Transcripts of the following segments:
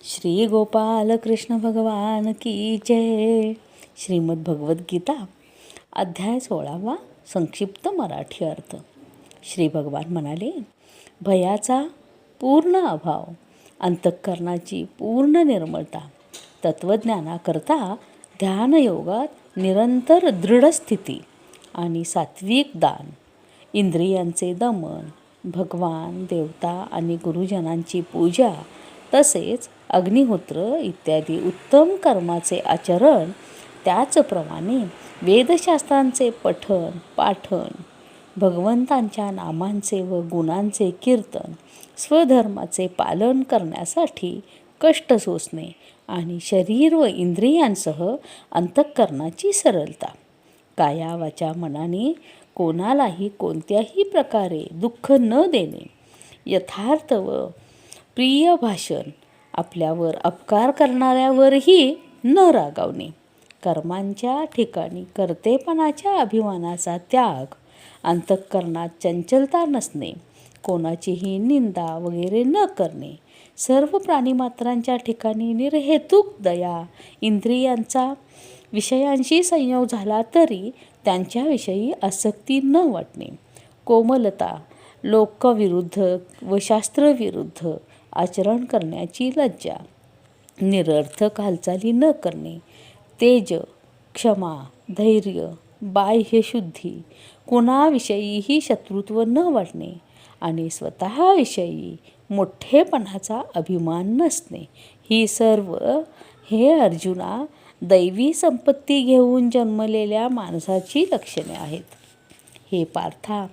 श्री गोपाल कृष्ण भगवान की जय. श्रीमद भगवद्गीता अध्याय 16 संक्षिप्त मराठी अर्थ. श्री भगवान म्हणाले, भयाचा पूर्ण अभाव, अंतःकरणाची पूर्ण निर्मळता, तत्वज्ञानाकरता ध्यानयोगात निरंतर दृढ स्थिती आणि सात्विक दान, इंद्रियांचे दमन, भगवान, देवता आणि गुरुजनांची पूजा, तसेच अग्निहोत्र इत्यादी उत्तम कर्माचे आचरण, त्याचप्रमाणे वेदशास्त्रांचे पठन पाठन, भगवंतांच्या नामांचे व गुणांचे कीर्तन, स्वधर्माचे पालन करण्यासाठी कष्ट सोसणे आणि शरीर व इंद्रियांसह अंतःकरणाची सरलता, काया वाचा मनाने कोणालाही कोणत्याही प्रकारे दुःख न देणे, यथार्थ व प्रिय भाषण, आपल्यावर अपकार करणाऱ्यावरही न रागावणे, कर्मांच्या ठिकाणी कर्तेपणाच्या अभिमानाचा त्याग, अंतःकरणात चंचलता नसणे, कोणाचीही निंदा वगैरे न करणे, सर्व प्राणीमात्रांच्या ठिकाणी निर्हेतुक दया, इंद्रियांचा विषयांशी संयोग झाला तरी त्यांच्याविषयी आसक्ती न वाटणे, कोमलता, लोकविरुद्ध व शास्त्रविरुद्ध आचरण करण्याची लज्जा, निरर्थक हालचाली न करणे, तेज, क्षमा, धैर्य, बाह्यशुद्धी, कुणाविषयीही शत्रुत्व न वाटणे आणि स्वतःविषयी मोठेपणाचा अभिमान नसणे, ही सर्व, हे अर्जुना, दैवी संपत्ती घेऊन जन्मलेल्या माणसाची लक्षणे आहेत. हे पार्था,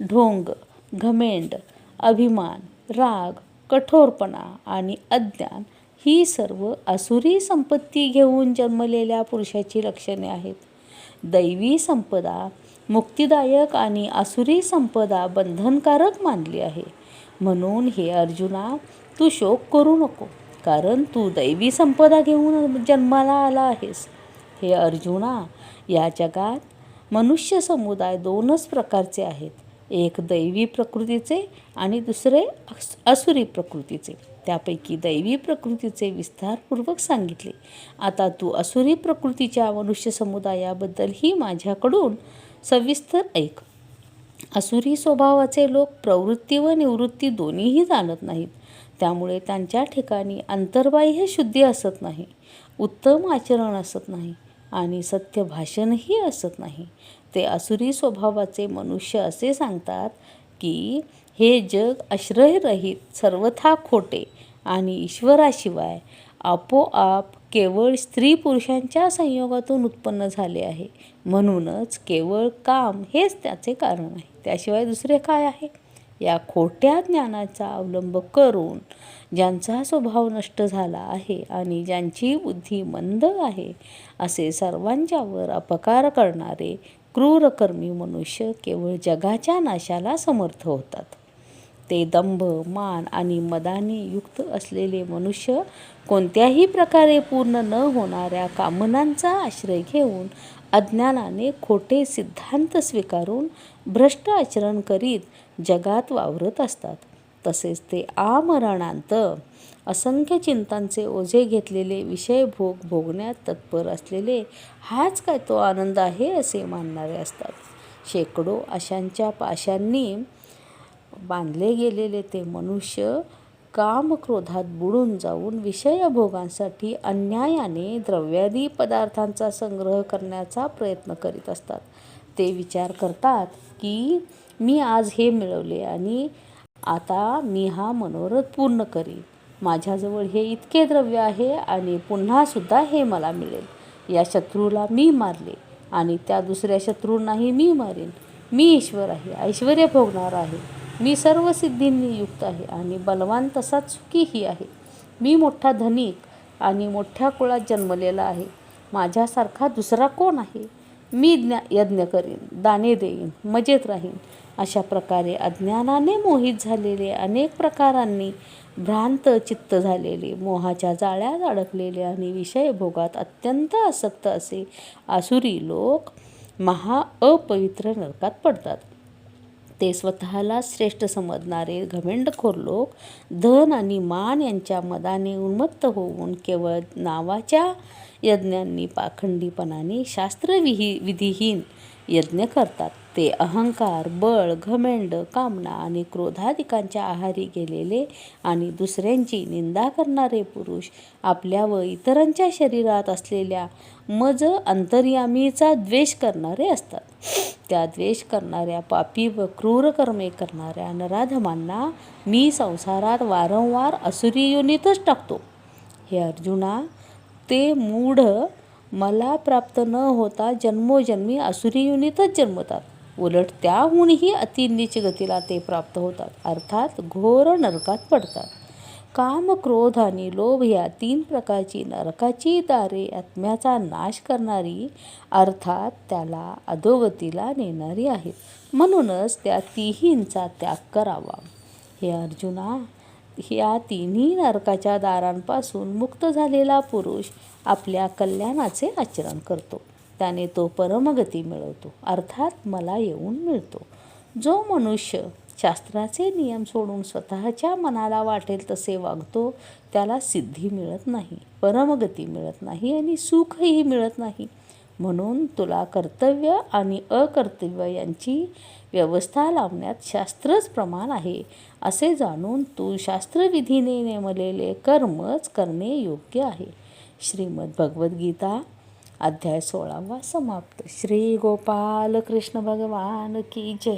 ढोंग, घमेंड, अभिमान, राग, कठोरपणा आणि अज्ञान ही सर्व आसुरी संपत्ती घेऊन जन्मलेल्या पुरुषाची लक्षणे आहेत. दैवी संपदा मुक्तिदायक आणि आसुरी संपदा बंधनकारक मानली आहे. म्हणून हे अर्जुना, तू शोक करू नको, कारण तू दैवी संपदा घेऊन जन्माला आला आहेस. हे अर्जुना, या जगात मनुष्य समुदाय दोनच प्रकारचे आहेत, एक दैवी प्रकृतीचे आणि दुसरे आसुरी प्रकृतीचे. त्यापैकी दैवी प्रकृतीचे विस्तारपूर्वक सांगितले. आता तू आसुरी प्रकृतीच्या मनुष्य समुदायाबद्दलही माझ्याकडून सविस्तर ऐक. आसुरी स्वभावाचे लोक प्रवृत्ती व निवृत्ती दोन्हीही जाणत नाहीत. त्यामुळे त्यांच्या ठिकाणी अंतर्बाह्य शुद्धी असत नाही, उत्तम आचरण असत नाही आणि सत्य भाषणही असत नाही. ते आसुरी स्वभावाचे मनुष्य असे सांगतात की हे जग आश्रयरहित, सर्वथा खोटे आणि ईश्वराशिवाय आपोआप केवळ स्त्री पुरुषांच्या संयोगातून उत्पन्न झाले आहे. म्हणूनच केवळ काम हेच त्याचे कारण आहे, त्याशिवाय दुसरे काय आहे? या खोट्या ज्ञानाचा अवलंब करून ज्यांचा स्वभाव नष्ट झाला आहे आणि ज्यांची बुद्धी मंद आहे, असे सर्वांच्यावर अपकार करणारे क्रूरकर्मी मनुष्य केवळ जगाच्या नाशाला समर्थ होतात. ते दंभ, मान आणि मदाने युक्त असलेले मनुष्य कोणत्याही प्रकारे पूर्ण न होणाऱ्या कामनांचा आश्रय घेऊन अज्ञानाने खोटे सिद्धांत स्वीकारून भ्रष्ट आचरण करीत जगात वावरत असतात. तसेच ते आमरणांत असंख्य चिंतांचे ओझे घेतलेले विषय भोगण्यात तत्पर असलेले हाच काय तो आनंद आहे असे मानणारे असतात. शेकडो आशांच्या पाशांनी बांधले गेलेले ते मनुष्य कामक्रोधात बुडून जाऊन विषयभोगांसाठी अन्यायाने द्रव्यादी पदार्थांचा संग्रह करण्याचा प्रयत्न करीत असतात. ते विचार करतात की मी आज हे मिळवले आणि आता मी हा मनोरथ पूर्ण करीन. माझ्याजवळ हे इतके द्रव्य आहे आणि पुन्हासुद्धा हे मला मिळेल. या शत्रूला मी मारले आणि त्या दुसऱ्या शत्रूंनाही मी मारेन. मी ईश्वर आहे, ऐश्वर्य भोगणार आहे. मी सर्व सिद्धींनी युक्त आहे आणि बलवान तसाच सुखीही आहे. मी मोठा धनिक आणि मोठ्या कुळात जन्मलेला आहे. माझ्यासारखा दुसरा कोण आहे? मी यज्ञ करीन, दाने देईन, मजेत राहीन. अशा प्रकारे अज्ञानाने मोहित झालेले, अनेक प्रकारांनी भ्रांत चित्त झालेले, मोहाच्या जाळ्यात अडकलेले आणि विषयभोगात अत्यंत आसक्त असे आसुरी लोक अपवित्र नरकात पडतात. ते स्वतःला श्रेष्ठ समजणारे घमेंडखोर लोक धन आणि मान यांच्या मदाने उन्मत्त होऊन केवळ नावाच्या यज्ञांनी पाखंडीपणाने विधिहीन यज्ञ करतात. ते अहंकार, बळ, घमेंड, कामना आणि क्रोधादिकांच्या आहारी गेलेले आणि दुसऱ्यांची निंदा करणारे पुरुष आपल्या व इतरांच्या शरीरात असलेल्या मज अंतर्यामीचा द्वेष करणारे असतात. त्या द्वेष करणाऱ्या पापी व क्रूर कर्मे करणाऱ्या नराधमांना मी संसारात वारंवार असुरी योनीतच टाकतो. हे अर्जुना, ते मूढ मला प्राप्त न होता जन्मोजन्मी असुरी योनीतच जन्मतात. उलट त्याहूनही अतिनीच गतीला ते प्राप्त होतात, अर्थात घोर नरकात पडतात. काम, क्रोध आणि लोभ या 3 प्रकारची नरकाची दारे आत्म्याचा नाश करणारी, अर्थात त्याला अधोगतीला नेणारी आहेत. म्हणूनच त्या तिन्हींचा त्याग करावा. हे अर्जुना, या तिन्ही नरकाच्या दारांपासून मुक्त झालेला पुरुष आपल्या कल्याणाचे आचरण करतो. त्याने तो परमगती मिळवतो, अर्थात मला येऊन मिळतो. जो मनुष्य शास्त्राचे नियम सोडून स्वतःच्या मनाला वाटेल तसे वागतो त्याला सिद्धी मिळत नाही, परमगती मिळत नाही आणि सुखही मिळत नाही. म्हणून तुला कर्तव्य आणि अकर्तव्य यांची व्यवस्था लावण्यात शास्त्रच प्रमाण आहे असे जाणून तू शास्त्रविधीने नेमलेले कर्मच करणे योग्य आहे. श्रीमद भगवद्गीता अध्याय 16 समाप्त. श्री गोपाल कृष्ण भगवान की जय.